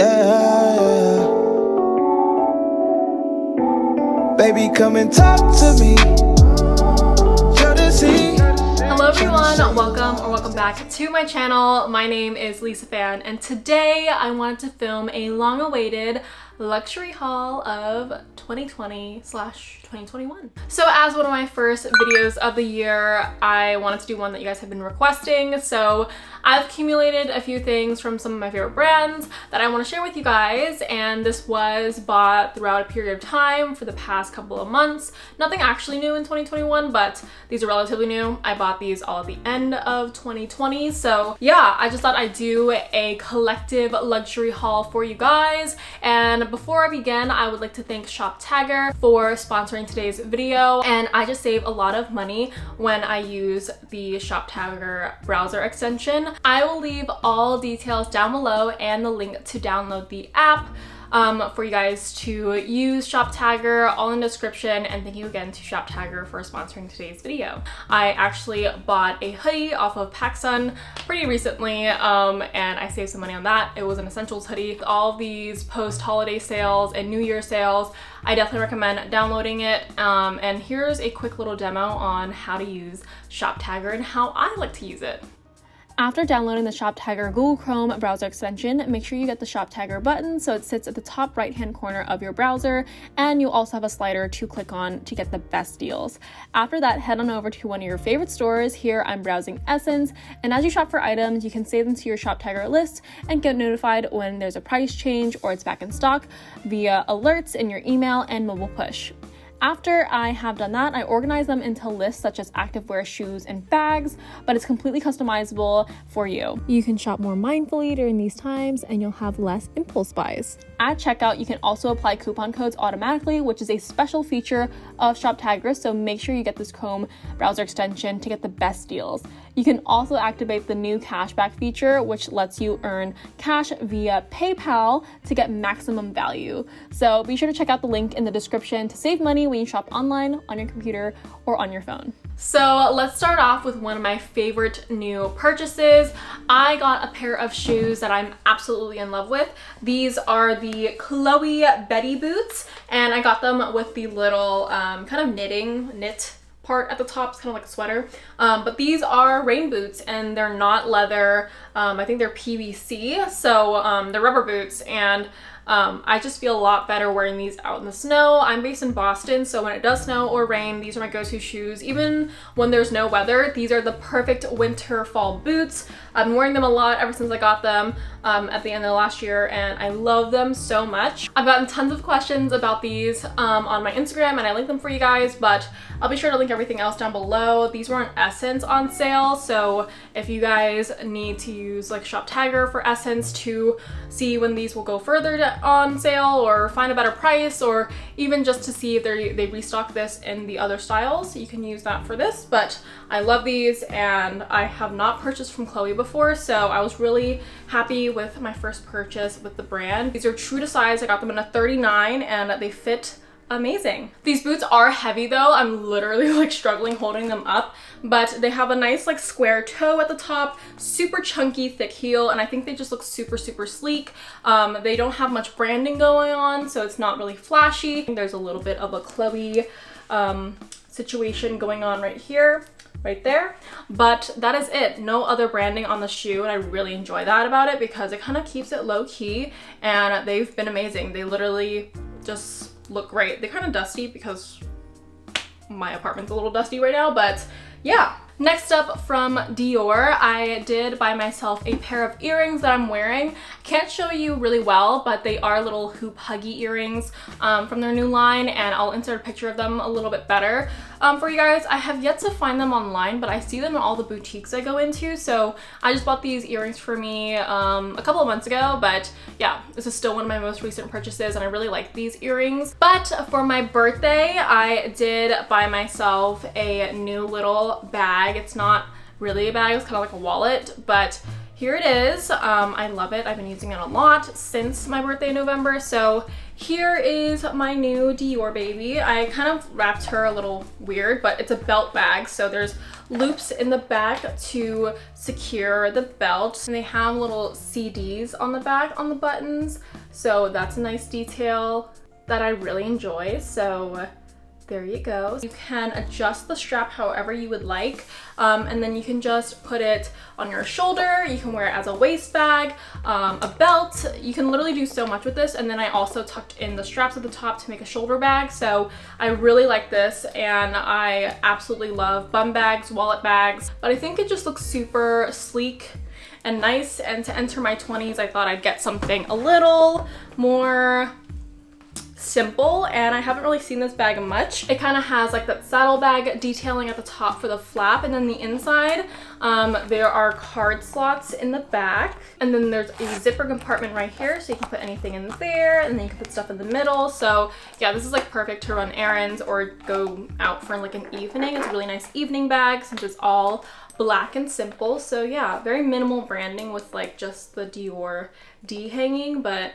yeah. Baby, come and talk to me. Hello everyone, welcome back to my channel. My name is lisaphan, and today I wanted to film a long-awaited luxury haul of 2020/2021. So as one of my first videos of the year, I wanted to do one that you guys have been requesting. So I've accumulated a few things from some of my favorite brands that I want to share with you guys, and this was bought throughout a period of time for the past couple of months. Nothing actually new in 2021, but these are relatively new. I bought these all at the end of 2020. So yeah, I just thought I'd do a collective luxury haul for you guys. And before I begin, I would like to thank 𝐷𝐷𝐿 for sponsoring today's video. And I just save a lot of money when I use the 𝐷𝐷𝐿 browser extension. I will leave all details down below and the link to download the app for you guys to use 𝐷𝐷𝐿 all in the description. And thank you again to 𝐷𝐷𝐿 for sponsoring today's video. I actually bought a hoodie off of PacSun pretty recently, and I saved some money on that. It was an essentials hoodie. All of these post-holiday sales and New Year sales, I definitely recommend downloading it. And here's a quick little demo on how to use 𝐷𝐷𝐿 and how I like to use it. After downloading the 𝐷𝐷𝐿 Google Chrome browser extension, make sure you get the 𝐷𝐷𝐿 button so it sits at the top right-hand corner of your browser, and you also have a slider to click on to get the best deals. After that, head on over to one of your favorite stores. Here I'm browsing Essence, and as you shop for items, you can save them to your 𝐷𝐷𝐿 list and get notified when there's a price change or it's back in stock via alerts in your email and mobile push. After I have done that, I organize them into lists such as activewear, shoes, and bags, but it's completely customizable for you. You can shop more mindfully during these times and you'll have less impulse buys. At checkout, you can also apply coupon codes automatically, which is a special feature of 𝐷𝐷𝐿, so make sure you get this Chrome browser extension to get the best deals. You can also activate the new cashback feature, which lets you earn cash via PayPal to get maximum value. So be sure to check out the link in the description to save money when you shop online, on your computer, or on your phone. So let's start off with one of my favorite new purchases. I got a pair of shoes that I'm absolutely in love with. These are the Chloé Betty boots, and I got them with the little kind of knit part at the top. It's kind of like a sweater, but these are rain boots and they're not leather. I think they're PVC, so they're rubber boots, and I just feel a lot better wearing these out in the snow. I'm based in Boston, so when it does snow or rain, these are my go-to shoes. Even when there's no weather, these are the perfect winter fall boots. I've been wearing them a lot ever since I got them at the end of last year, and I love them so much. I've gotten tons of questions about these on my Instagram, and I linked them for you guys, but I'll be sure to link everything else down below. These were on Essence on sale, so if you guys need to use like 𝐷𝐷𝐿 for Essence to see when these will go further on sale or find a better price, or even just to see if they restock this in the other styles, you can use that for this. But I love these, and I have not purchased from Chloé before, so I was really happy with my first purchase with the brand. These are true to size. I got them in a 39 and they fit amazing. These boots are heavy though. I'm literally like struggling holding them up, but they have a nice like square toe at the top, super chunky thick heel, and I think they just look super sleek. They don't have much branding going on, so it's not really flashy. There's a little bit of a Chloé situation going on right here, right there, but that is it. No other branding on the shoe, and I really enjoy that about it because it kind of keeps it low key, and they've been amazing. They literally just look great. They're kind of dusty because my apartment's a little dusty right now, but yeah. Next up from Dior, I did buy myself a pair of earrings that I'm wearing. Can't show you really well, but they are little hoop huggy earrings from their new line, and I'll insert a picture of them a little bit better for you guys. I have yet to find them online, but I see them in all the boutiques I go into, so I just bought these earrings for me a couple of months ago. But yeah, this is still one of my most recent purchases, and I really like these earrings. But for my birthday, I did buy myself a new little bag. It's not really a bag, it's kind of like a wallet, but here it is. I love it. I've been using it a lot since my birthday in November. So here is my new Dior baby. I kind of wrapped her a little weird, but it's a belt bag. So there's loops in the back to secure the belt, and they have little CDs on the back on the buttons. So that's a nice detail that I really enjoy. So there you go. You can adjust the strap however you would like, and then you can just put it on your shoulder. You can wear it as a waist bag, a belt. You can literally do so much with this. And then I also tucked in the straps at the top to make a shoulder bag. So I really like this, and I absolutely love bum bags, wallet bags, but I think it just looks super sleek and nice. And to enter my 20s, I thought I'd get something a little more simple, and I haven't really seen this bag much. It kind of has like that saddlebag detailing at the top for the flap, and then the inside there are card slots in the back, and then there's a zipper compartment right here, so you can put anything in there, and then you can put stuff in the middle. So yeah, this is like perfect to run errands or go out for like an evening. It's a really nice evening bag since it's all black and simple. So yeah, very minimal branding with like just the Dior D hanging, but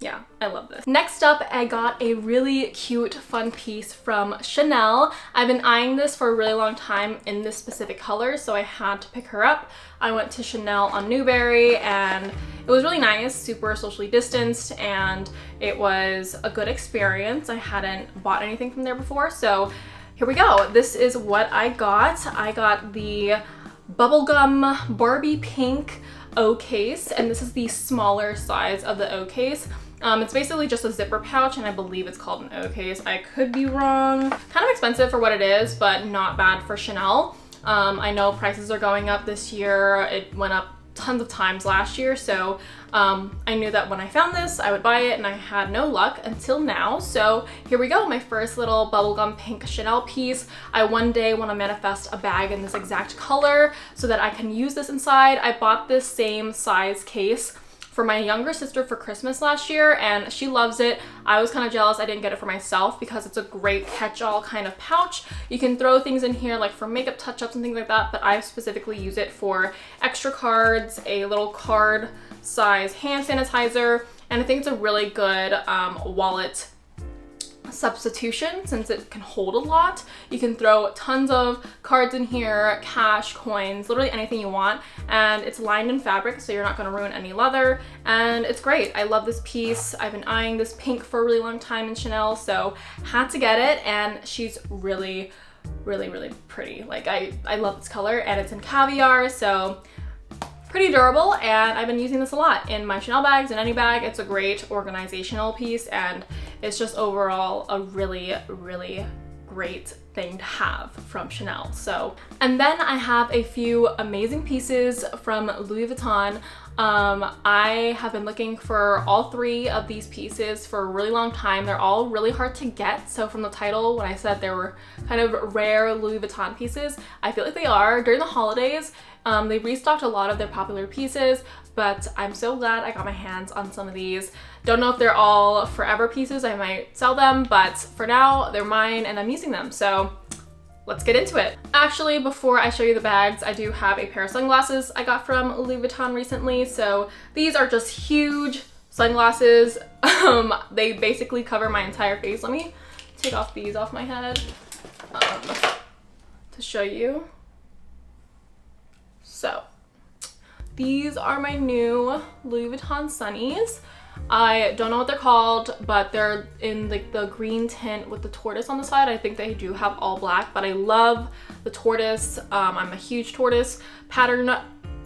yeah, I love this. Next up, I got a really cute, fun piece from Chanel. I've been eyeing this for a really long time in this specific color, so I had to pick her up. I went to Chanel on Newberry, and it was really nice, super socially distanced, and it was a good experience. I hadn't bought anything from there before, so here we go. This is what I got. I got the bubblegum Barbie pink O case, and this is the smaller size of the O case. It's basically just a zipper pouch, and I believe it's called an O case. I could be wrong. Kind of expensive for what it is, but not bad for Chanel. I know prices are going up this year. It went up tons of times last year, so I knew that when I found this, I would buy it, and I had no luck until now. So here we go, my first little bubblegum pink Chanel piece. I one day want to manifest a bag in this exact color so that I can use this inside. I bought this same size case for my younger sister for Christmas last year, and she loves it. I was kind of jealous I didn't get it for myself because it's a great catch-all kind of pouch. You can throw things in here like for makeup touch-ups and things like that, but I specifically use it for extra cards, a little card size hand sanitizer, and I think it's a really good wallet substitution since it can hold a lot. You can throw tons of cards in here, cash, coins, literally anything you want, and it's lined in fabric, so you're not going to ruin any leather, and it's great. I love this piece. I've been eyeing this pink for a really long time in Chanel, so had to get it, and she's really pretty. Like I love this color, and it's in caviar, so pretty durable, and I've been using this a lot in my Chanel bags, in any bag. It's a great organizational piece, and it's just overall a really great thing to have from Chanel. So, and then I have a few amazing pieces from Louis Vuitton. I have been looking for all three of these pieces for a really long time. They're all really hard to get. So from the title, when I said they were kind of rare Louis Vuitton pieces, I feel like they are. During the holidays, they restocked a lot of their popular pieces, but I'm so glad I got my hands on some of these. Don't know if they're all forever pieces. I might sell them, but for now, they're mine and I'm using them. So let's get into it. Actually, before I show you the bags, I do have a pair of sunglasses I got from Louis Vuitton recently. So these are just huge sunglasses. They basically cover my entire face. Let me take off these off my head to show you. So these are my new Louis Vuitton sunnies. I don't know what they're called, but they're in like the green tint with the tortoise on the side. I think they do have all black, but I love the tortoise. I'm a huge tortoise pattern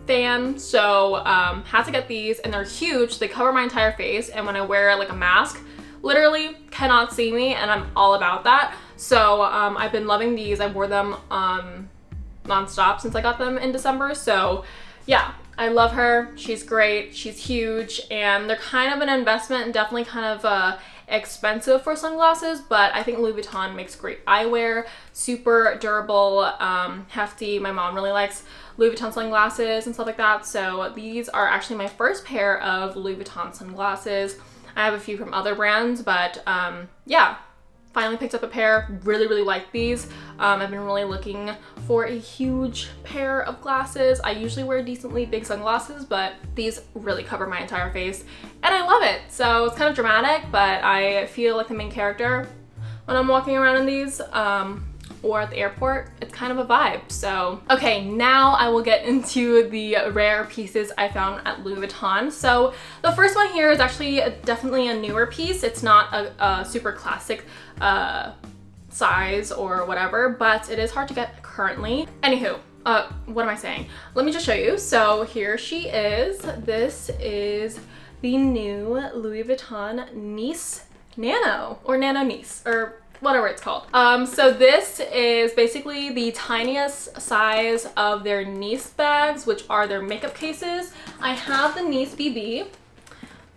fan, so had to get these, and they're huge. They cover my entire face, and when I wear like a mask, literally cannot see me, and I'm all about that. So I've been loving these. I wore them non-stop since I got them in December, so yeah, I love her. She's great. She's huge, and they're kind of an investment and definitely kind of expensive for sunglasses, but I think Louis Vuitton makes great eyewear, super durable, hefty. My mom really likes Louis Vuitton sunglasses and stuff like that, so these are actually my first pair of Louis Vuitton sunglasses. I have a few from other brands, but yeah, finally picked up a pair. Really like these. I've been really looking for a huge pair of glasses. I usually wear decently big sunglasses, but these really cover my entire face and I love it. So it's kind of dramatic, but I feel like the main character when I'm walking around in these. Or at the airport. It's kind of a vibe. So okay, now I will get into the rare pieces I found at Louis Vuitton. So the first one here is actually definitely a newer piece. It's not a super classic size or whatever, but it is hard to get currently. Anywho, what am I saying? Let me just show you. So here she is. This is the new Louis Vuitton Nice Nano, or Nano Nice, or whatever it's called. So this is basically the tiniest size of their Nice bags, which are their makeup cases. I have the Nice BB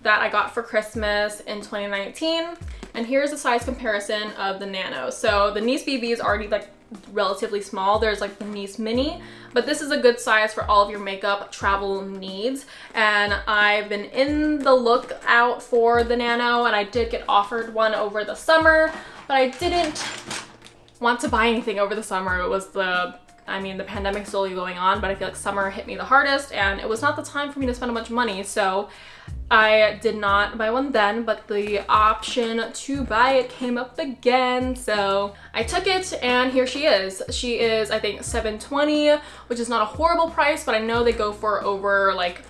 that I got for Christmas in 2019, and here's a size comparison of the Nano. So the Nice BB is already like relatively small. There's like the Nice Mini, but this is a good size for all of your makeup travel needs. And I've been in the lookout for the Nano, and I did get offered one over the summer, but I didn't want to buy anything over the summer. It was the pandemic's slowly going on, but I feel like summer hit me the hardest and it was not the time for me to spend a bunch of money. So I did not buy one then, but the option to buy it came up again. So I took it and here she is. She is, I think, $720, which is not a horrible price, but I know they go for over like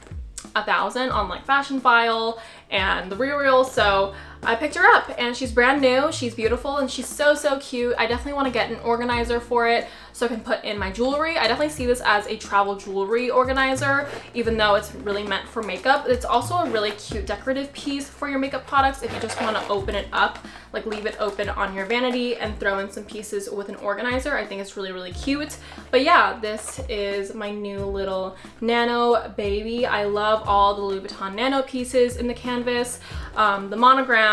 $1,000 on like Fashion File and the RealReal. So I picked her up and she's brand new, she's beautiful, and she's so cute. I definitely want to get an organizer for it so I can put in my jewelry. I definitely see this as a travel jewelry organizer, even though it's really meant for makeup. It's also a really cute decorative piece for your makeup products if you just want to open it up, like leave it open on your vanity and throw in some pieces with an organizer. I think it's really cute. But yeah, this is my new little Nano baby. I love all the Louis Vuitton Nano pieces in the canvas. The monogram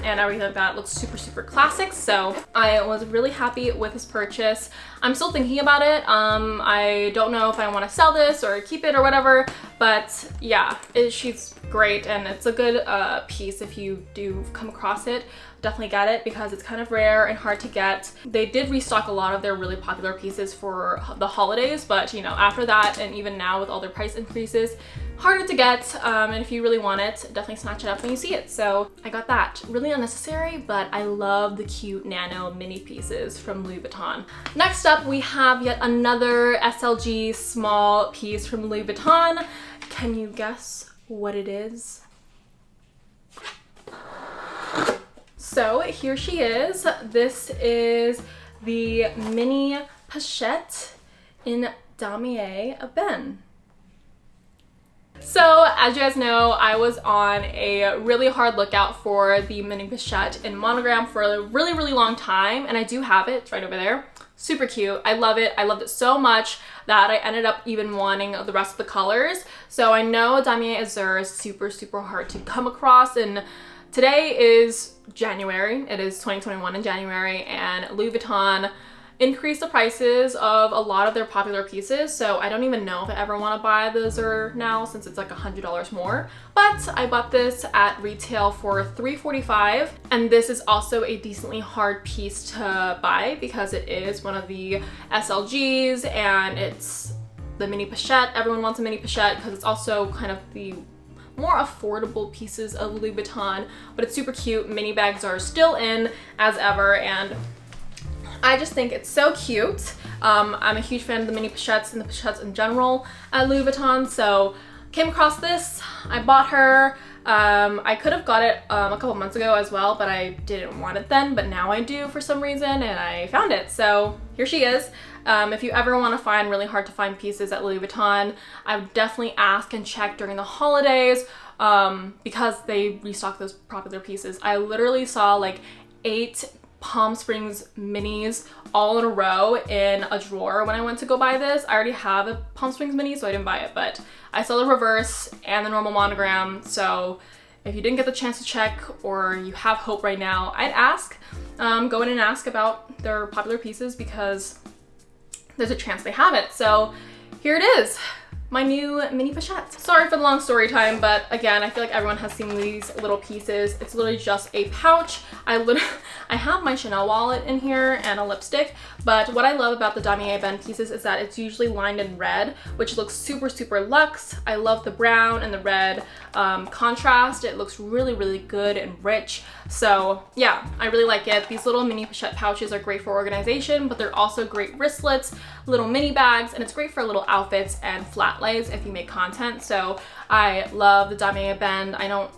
and everything like that looks super classic. So I was really happy with this purchase. I'm still thinking about it. I don't know if I want to sell this or keep it or whatever, but yeah, she's great and it's a good piece if you do come across it. Definitely get it because it's kind of rare and hard to get. They did restock a lot of their really popular pieces for the holidays, but you know, after that and even now with all their price increases, harder to get. And if you really want it, definitely snatch it up when you see it. So I got that. Really unnecessary, but I love the cute Nano mini pieces from Louis Vuitton. Next up, we have yet another SLG small piece from Louis Vuitton. Can you guess what it is? So here she is. This is the mini Pochette in Damier Ebene. So as you guys know, I was on a really hard lookout for the mini Pochette in monogram for a really long time, and I do have it. It's right over there. Super cute. I love it. I loved it so much that I ended up even wanting the rest of the colors. So I know Damier 𝐓𝐔𝐍𝐃𝐒 is super hard to come across, and today is January. It is 2021 in January, and Louis Vuitton increased the prices of a lot of their popular pieces. So I don't even know if I ever want to buy the 𝐓𝐔𝐍𝐃𝐒 now since it's like $100 more. But I bought this at retail for $345, and this is also a decently hard piece to buy because it is one of the SLGs and it's the mini Pochette. Everyone wants a mini Pochette because it's also kind of the more affordable pieces of Louis Vuitton, but it's super cute. Mini bags are still in as ever, and I just think it's so cute. I'm a huge fan of the mini Pochettes and the Pochettes in general at Louis Vuitton, so came across this, I bought her. I could have got it a couple months ago as well, but I didn't want it then, but now I do for some reason, and I found it. So here she is. If you ever want to find really hard to find pieces at Louis Vuitton, I would definitely ask and check during the holidays because they restock those popular pieces. I literally saw like 8 Palm Springs minis all in a row in a drawer when I went to go buy this. I already have a Palm Springs mini, so I didn't buy it, but I saw the reverse and the normal monogram. So if you didn't get the chance to check or you have hope right now, I'd ask. Go in and ask about their popular pieces because there's a chance they have it. So here it is. my new mini pochette. Sorry for the long story time, but again, I feel like everyone has seen these little pieces. It's literally just a pouch. I have my Chanel wallet in here and a lipstick, but what I love about the Damier Ebene pieces is that it's usually lined in red, which looks super, super luxe. I love the brown and the red contrast. It looks really, really good and rich. So yeah, I really like it. These little mini pochette pouches are great for organization, but they're also great wristlets, little mini bags, and it's great for little outfits and flat lays if you make content. So I love the Damier Ebene. I don't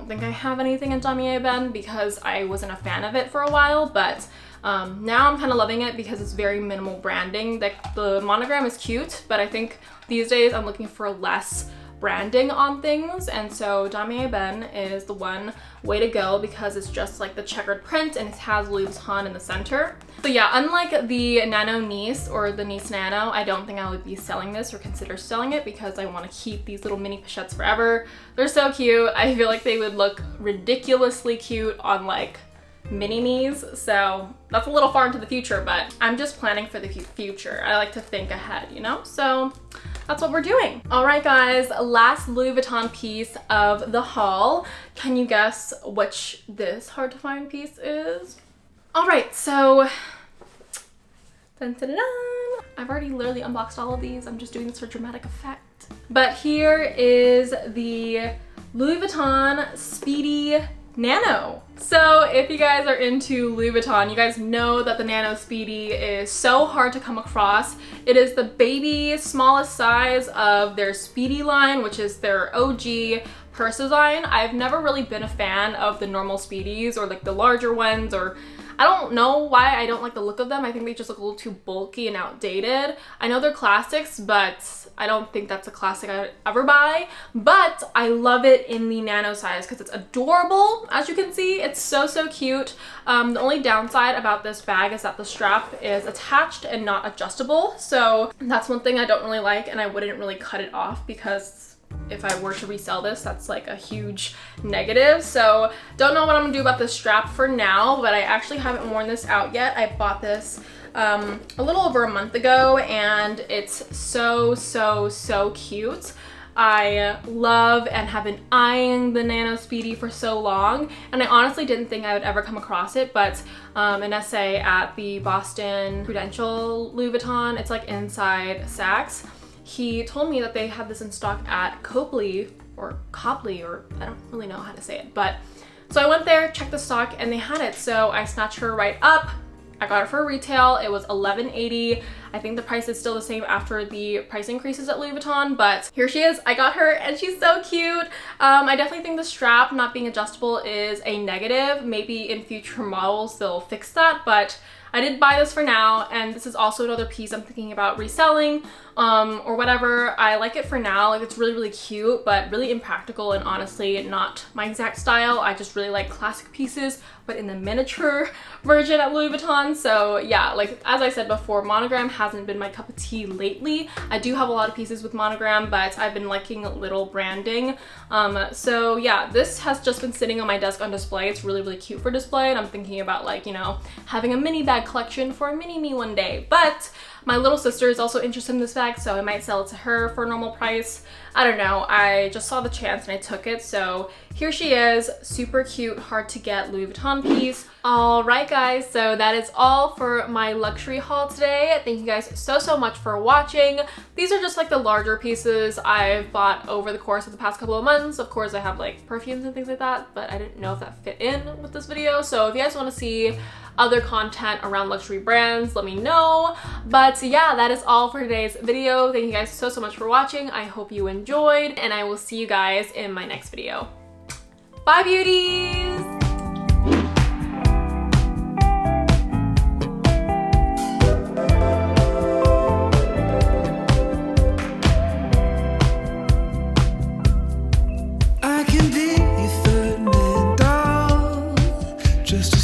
think I have anything in Damier Ebene because I wasn't a fan of it for a while, but now I'm kind of loving it because it's very minimal branding. The monogram is cute, but I think these days I'm looking for less branding on things, and so Damier Ebene is the one way to go because it's just like the checkered print and it has Louis Vuitton in the center. So yeah, unlike the Nano Nice or the Nice Nano, I don't think I would be selling this or consider selling it because I want to keep these little mini pochettes forever. They're so cute. I feel like they would look ridiculously cute on like mini me's, so that's a little far into the future, but I'm just planning for the future. I like to think ahead, you know? So that's what we're doing. All right, guys, last Louis Vuitton piece of the haul. Can you guess which this hard to find piece is? All right, so dun, dun, dun, dun. I've already literally unboxed all of these. I'm just doing this for dramatic effect. But here is the Louis Vuitton Speedy Nano. So if you guys are into Louis Vuitton, you guys know that the Nano Speedy is so hard to come across. It is the baby smallest size of their Speedy line, which is their OG purse design. I've never really been a fan of the normal Speedies or like the larger ones, or I don't know why I don't like the look of them. I think they just look a little too bulky and outdated. I know they're classics, but I don't think that's a classic I'd ever buy. But I love it in the Nano size because it's adorable. As you can see, it's so, so cute. The only downside about this bag is that the strap is attached and not adjustable. So that's one thing I don't really like, and I wouldn't really cut it off because if I were to resell this, that's like a huge negative. So don't know what I'm gonna do about this strap for now, but I actually haven't worn this out yet. I bought this a little over a month ago, and it's so, so, so cute. I love and have been eyeing the Nano Speedy for so long, and I honestly didn't think I would ever come across it, but an essay at the Boston Prudential Louis Vuitton, it's like inside Saks, he told me that they had this in stock at 𝐔𝐿 or 𝐔𝐿, or I don't really know how to say it, but so I went there, checked the stock, and they had it, so I snatched her right up. I got it for retail. It was $11.80. I think the price is still the same after the price increases at Louis Vuitton, but here she is. I got her and she's so cute. I definitely think the strap not being adjustable is a negative. Maybe in future models they'll fix that, but I did buy this for now, and this is also another piece I'm thinking about reselling or whatever. I like it for now. Like, it's really, really cute, but really impractical and honestly not my exact style. I just really like classic pieces, but in the miniature version at Louis Vuitton. So yeah, like as I said before, monogram hasn't been my cup of tea lately. I do have a lot of pieces with monogram, but I've been liking little branding. So yeah, this has just been sitting on my desk on display. It's really, really cute for display, and I'm thinking about, like, you know, having a mini bag collection for a mini me one day. But my little sister is also interested in this bag, so I might sell it to her for a normal price. I don't know, I just saw the chance and I took it. So here she is, super cute, hard to get Louis Vuitton piece. All right, guys, so that is all for my luxury haul today. Thank you guys so, so much for watching. These are just like the larger pieces I've bought over the course of the past couple of months. Of course, I have like perfumes and things like that, but I didn't know if that fit in with this video. So if you guys want to see other content around luxury brands, let me know. But yeah, that is all for today's video. Thank you guys so, so much for watching. I hope you enjoyed, and I will see you guys in my next video. Bye, beauties! I can be your third man dog, just to